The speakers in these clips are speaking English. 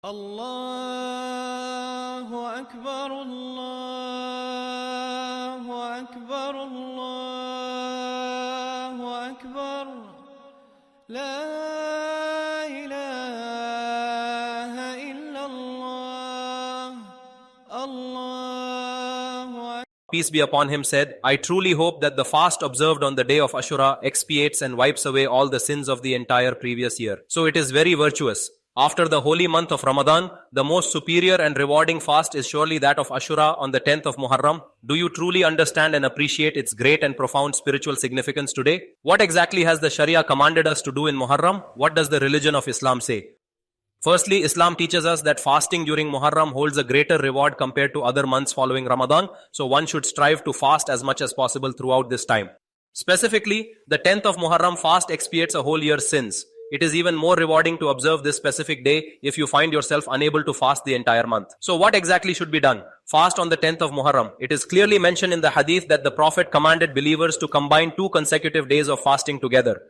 الله أكبر الله أكبر الله أكبر لا إله إلا الله الله Peace be upon him, said, I truly hope that the fast observed on the day of Ashura expiates and wipes away all the sins of the entire previous year. So it is very virtuous. After the holy month of Ramadan, the most superior and rewarding fast is surely that of Ashura on the 10th of Muharram. Do you truly understand and appreciate its great and profound spiritual significance today? What exactly has the Sharia commanded us to do in Muharram? What does the religion of Islam say? Firstly, Islam teaches us that fasting during Muharram holds a greater reward compared to other months following Ramadan, so one should strive to fast as much as possible throughout this time. Specifically, the 10th of Muharram fast expiates a whole year's sins. It is even more rewarding to observe this specific day if you find yourself unable to fast the entire month. So what exactly should be done? Fast on the 10th of Muharram. It is clearly mentioned in the hadith that the Prophet commanded believers to combine 2 consecutive days of fasting together.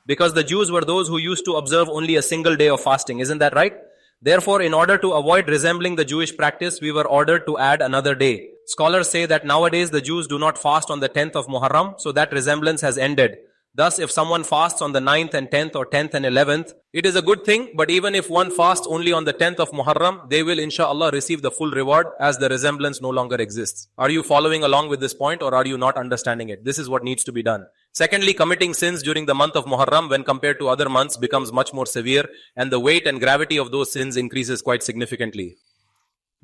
Because the Jews were those who used to observe only a single day of fasting. Isn't that right? Therefore, in order to avoid resembling the Jewish practice, we were ordered to add another day. Scholars say that nowadays the Jews do not fast on the 10th of Muharram, so that resemblance has ended. Thus, if someone fasts on the 9th and 10th or 10th and 11th, it is a good thing, but even if one fasts only on the 10th of Muharram, they will inshallah receive the full reward as the resemblance no longer exists. Are you following along with this point or are you not understanding it? This is what needs to be done. Secondly, committing sins during the month of Muharram when compared to other months becomes much more severe and the weight and gravity of those sins increases quite significantly.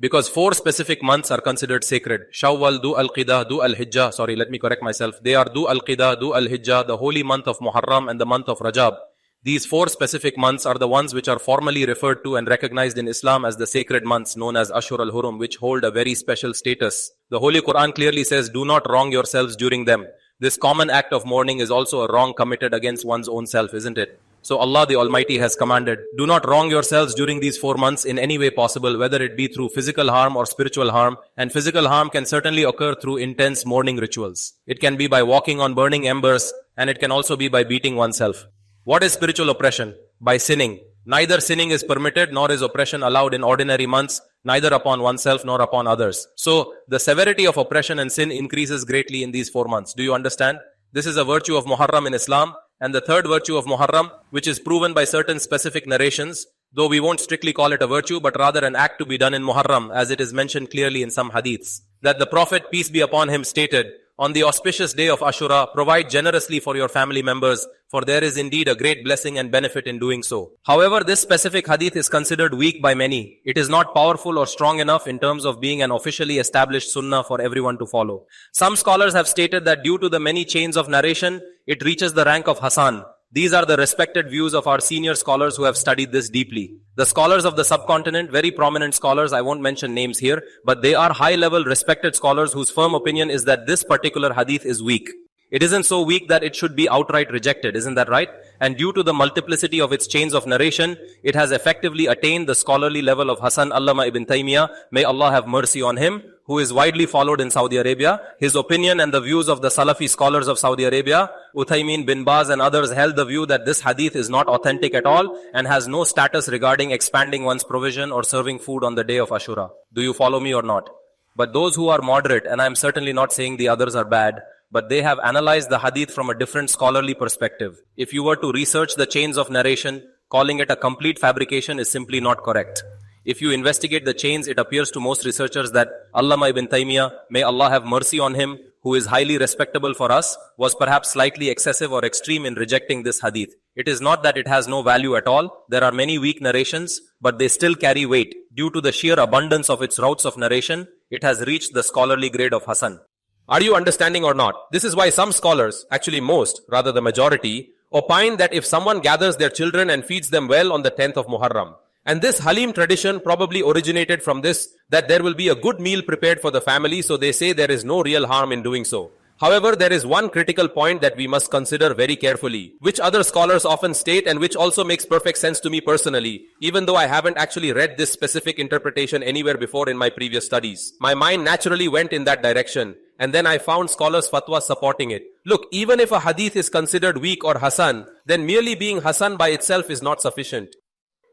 Because 4 specific months are considered sacred. Shawwal, Du al-Qidah, Du al-Hijjah. Sorry, let me correct myself. They are Du al-Qidah, Du al-Hijjah, the holy month of Muharram and the month of Rajab. These 4 specific months are the ones which are formally referred to and recognized in Islam as the sacred months known as Ashura al-Hurum, which hold a very special status. The Holy Quran clearly says, do not wrong yourselves during them. This common act of mourning is also a wrong committed against one's own self, isn't it? So Allah the Almighty has commanded, do not wrong yourselves during these 4 months in any way possible, whether it be through physical harm or spiritual harm. And physical harm can certainly occur through intense mourning rituals. It can be by walking on burning embers, and it can also be by beating oneself. What is spiritual oppression? By sinning. Neither sinning is permitted, nor is oppression allowed in ordinary months, neither upon oneself nor upon others. So the severity of oppression and sin increases greatly in these 4 months. Do you understand? This is a virtue of Muharram in Islam. And the third virtue of Muharram, which is proven by certain specific narrations, though we won't strictly call it a virtue, but rather an act to be done in Muharram, as it is mentioned clearly in some hadiths, that the Prophet, peace be upon him, stated, on the auspicious day of Ashura, provide generously for your family members, for there is indeed a great blessing and benefit in doing so. However, this specific hadith is considered weak by many. It is not powerful or strong enough in terms of being an officially established sunnah for everyone to follow. Some scholars have stated that due to the many chains of narration, it reaches the rank of Hasan. These are the respected views of our senior scholars who have studied this deeply. The scholars of the subcontinent, very prominent scholars, I won't mention names here, but they are high-level respected scholars whose firm opinion is that this particular hadith is weak. It isn't so weak that it should be outright rejected, isn't that right? And due to the multiplicity of its chains of narration, it has effectively attained the scholarly level of Hasan Allama ibn Taymiyyah, may Allah have mercy on him, who is widely followed in Saudi Arabia. His opinion and the views of the Salafi scholars of Saudi Arabia, Uthaymin, bin Baz and others held the view that this hadith is not authentic at all and has no status regarding expanding one's provision or serving food on the day of Ashura. Do you follow me or not? But those who are moderate, and I am certainly not saying the others are bad, but they have analyzed the hadith from a different scholarly perspective. If you were to research the chains of narration, calling it a complete fabrication is simply not correct. If you investigate the chains, it appears to most researchers that Allama ibn Taymiyyah, may Allah have mercy on him, who is highly respectable for us, was perhaps slightly excessive or extreme in rejecting this hadith. It is not that it has no value at all. There are many weak narrations, but they still carry weight. Due to the sheer abundance of its routes of narration, it has reached the scholarly grade of Hasan. Are you understanding or not? This is why some scholars, actually most, rather the majority, opine that if someone gathers their children and feeds them well on the 10th of Muharram, and this Halim tradition probably originated from this, that there will be a good meal prepared for the family, so they say there is no real harm in doing so. However, there is one critical point that we must consider very carefully, which other scholars often state and which also makes perfect sense to me personally, even though I haven't actually read this specific interpretation anywhere before in my previous studies. My mind naturally went in that direction, and then I found scholars' fatwas supporting it. Look, even if a hadith is considered weak or Hasan, then merely being Hasan by itself is not sufficient.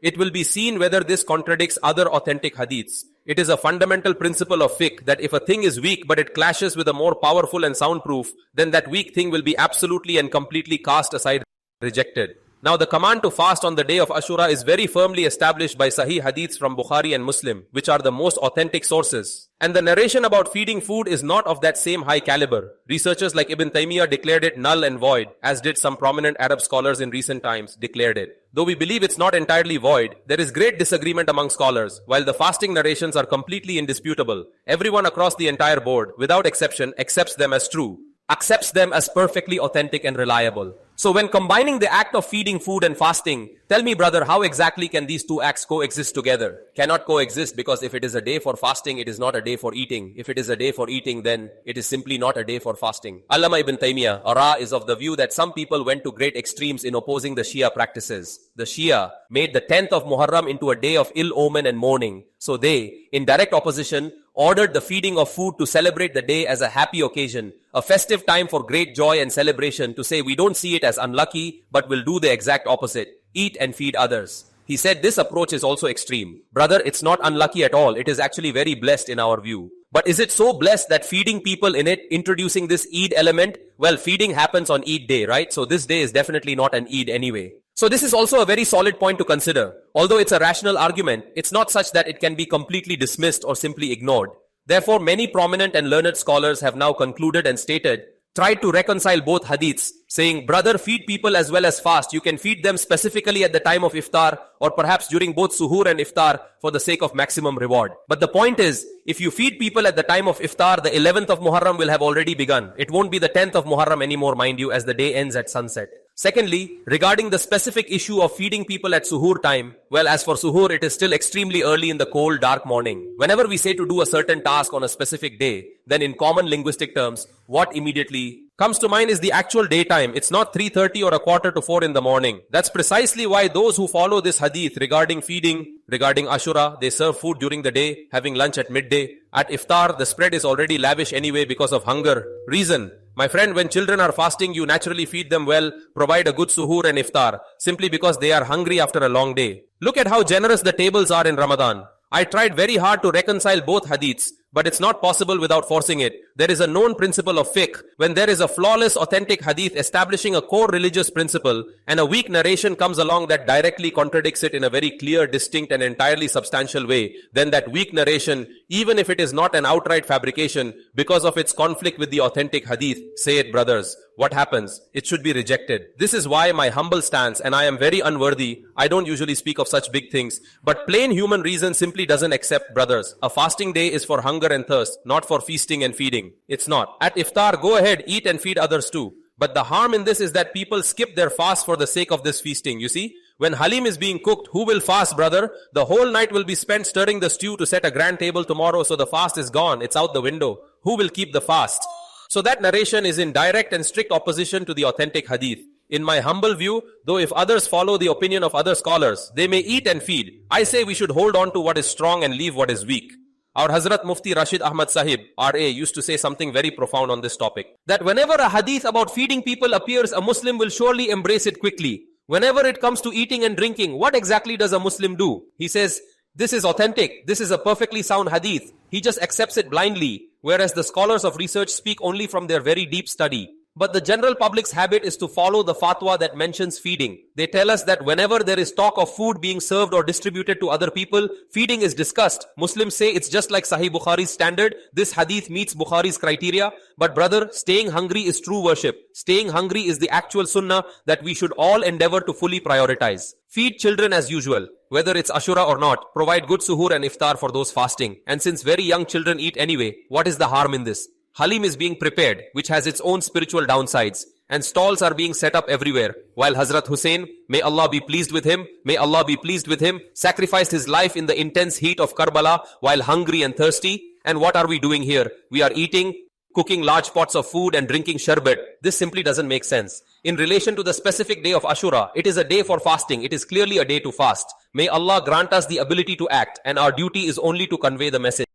it will be seen whether this contradicts other authentic hadiths. It is a fundamental principle of fiqh that if a thing is weak but it clashes with a more powerful and soundproof, then that weak thing will be absolutely and completely cast aside, rejected. Now the command to fast on the day of Ashura is very firmly established by Sahih Hadiths from Bukhari and Muslim, which are the most authentic sources. And the narration about feeding food is not of that same high caliber. Researchers like Ibn Taymiyyah declared it null and void, as did some prominent Arab scholars in recent times declared it. Though we believe it's not entirely void, there is great disagreement among scholars. While the fasting narrations are completely indisputable, everyone across the entire board, without exception, accepts them as true, accepts them as perfectly authentic and reliable. So when combining the act of feeding food and fasting, tell me brother, how exactly can these two acts coexist together? Cannot coexist, because if it is a day for fasting, it is not a day for eating. If it is a day for eating, then it is simply not a day for fasting. Allama ibn Taymiyyah, Ara, is of the view that some people went to great extremes in opposing the Shia practices. The Shia made the 10th of Muharram into a day of ill omen and mourning. So they, in direct opposition, ordered the feeding of food to celebrate the day as a happy occasion, a festive time for great joy and celebration, to say we don't see it as unlucky, but will do the exact opposite, eat and feed others. He said this approach is also extreme. Brother, it's not unlucky at all. It is actually very blessed in our view. But is it so blessed that feeding people in it, introducing this Eid element? Well, feeding happens on Eid day, right? So this day is definitely not an Eid anyway. So this is also a very solid point to consider. Although it's a rational argument, it's not such that it can be completely dismissed or simply ignored. Therefore, many prominent and learned scholars have now concluded and stated, tried to reconcile both hadiths, saying, brother, feed people as well as fast. You can feed them specifically at the time of iftar, or perhaps during both suhoor and iftar, for the sake of maximum reward. But the point is, if you feed people at the time of iftar, the 11th of Muharram will have already begun. It won't be the 10th of Muharram anymore, mind you, as the day ends at sunset. Secondly, regarding the specific issue of feeding people at suhoor time, well, as for suhoor, it is still extremely early in the cold, dark morning. Whenever we say to do a certain task on a specific day, then in common linguistic terms, what immediately comes to mind is the actual daytime. It's not 3:30 or 3:45 in the morning. That's precisely why those who follow this hadith regarding feeding, regarding Ashura, they serve food during the day, having lunch at midday. At iftar, the spread is already lavish anyway because of hunger. Reason: my friend, when children are fasting, you naturally feed them well, provide a good suhoor and iftar, simply because they are hungry after a long day. Look at how generous the tables are in Ramadan. I tried very hard to reconcile both hadiths, but it's not possible without forcing it. There is a known principle of fiqh. When there is a flawless, authentic hadith establishing a core religious principle, and a weak narration comes along that directly contradicts it in a very clear, distinct, and entirely substantial way, then that weak narration, even if it is not an outright fabrication, because of its conflict with the authentic hadith, say it brothers, what happens? It should be rejected. This is why my humble stance, and I am very unworthy, I don't usually speak of such big things, but plain human reason simply doesn't accept, brothers. A fasting day is for hunger and thirst, not for feasting and feeding. It's not. At iftar, go ahead, eat and feed others too. But the harm in this is that people skip their fast for the sake of this feasting. You see, when halim is being cooked, who will fast, brother? The whole night will be spent stirring the stew to set a grand table tomorrow, so the fast is gone. It's out the window. Who will keep the fast? So that narration is in direct and strict opposition to the authentic hadith. In my humble view, though if others follow the opinion of other scholars, they may eat and feed. I say we should hold on to what is strong and leave what is weak. Our Hazrat Mufti Rashid Ahmad Sahib, R.A., used to say something very profound on this topic. That whenever a hadith about feeding people appears, a Muslim will surely embrace it quickly. Whenever it comes to eating and drinking, what exactly does a Muslim do? He says, this is authentic, this is a perfectly sound hadith. He just accepts it blindly, whereas the scholars of research speak only from their very deep study. But the general public's habit is to follow the fatwa that mentions feeding. They tell us that whenever there is talk of food being served or distributed to other people, feeding is discussed. Muslims say it's just like Sahih Bukhari's standard. This hadith meets Bukhari's criteria. But brother, staying hungry is true worship. Staying hungry is the actual sunnah that we should all endeavor to fully prioritize. Feed children as usual, whether it's Ashura or not. Provide good suhoor and iftar for those fasting. And since very young children eat anyway, what is the harm in this? Halim is being prepared, which has its own spiritual downsides, and stalls are being set up everywhere, while Hazrat Hussein, may Allah be pleased with him, sacrificed his life in the intense heat of Karbala while hungry and thirsty. And what are we doing here? We are eating, cooking large pots of food and drinking sherbet. This simply doesn't make sense. In relation to the specific day of Ashura, it is a day for fasting. It is clearly a day to fast. May Allah grant us the ability to act, and our duty is only to convey the message.